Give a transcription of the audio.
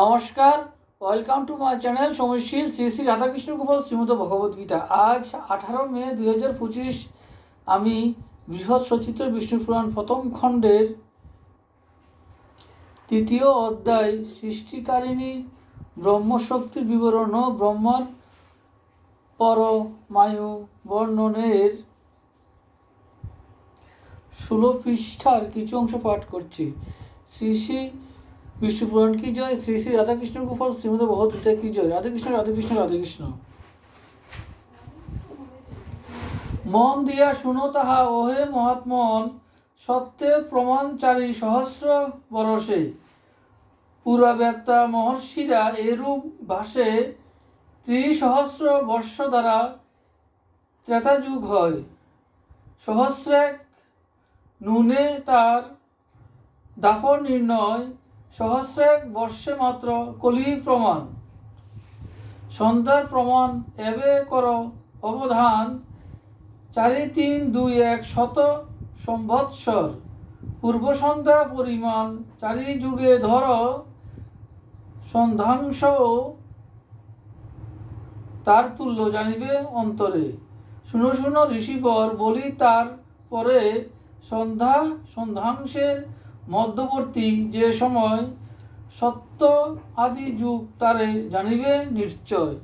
নমস্কার, welcome to my channel সময়শীল শ্রী শ্রী রাধাকৃষ্ণ গোপাল শ্রীমদ ভগবদ্গীতা। আজ 18 মে 2025 আমি বৃহৎ সচিত্র বিষ্ণু পুরাণ প্রথম খণ্ডের তৃতীয় অধ্যায় সৃষ্টিকারিণী ব্রহ্মশক্তির বিবরণ ও ব্রহ্মার পরমায়ু বর্ণনের 16 পৃষ্ঠার কিছু অংশ পাঠ করছি। শ্রী শ্রী বিষ্ণু পুরাণ কি জয়, শ্রী শ্রী রাধাকৃষ্ণ গোপাল শ্রীমদ ভগবদ্গীতা কি জয়। রাধেকৃষ্ণ রাধেকৃষ্ণ রাধেকৃষ্ণ। মন দিয়া শুনো তাহা, ওহে মহাত্মন, সত্যে প্রমাণচারী সহস্র বরসে। পুরাবেত্তা মহর্ষিরা এরূপ ভাষে, ত্রিসহস্র বর্ষ দ্বারা ত্রেতাযুগ হয়। সহস্রেক নুনে তার দাফর নির্ণয়, সহস্রেক বর্ষে মাত্র কলি প্রমাণ। সন্ধ্যার প্রমাণ এবে কর অবধান, 4 3 2 1 শত সম্বৎসর। পূর্ব সন্ধ্যা পরিমাণ 4 যুগে ধর, সন্ধ্যাংশ তার তুল্য জানিবে অন্তরে। শুনো শুনো ঋষিবর, বলি তার পরে সন্ধ্যাংশের মধ্যবর্তী যে সময়, সত্য আদি যুগ তারে জানিবে নিশ্চয়।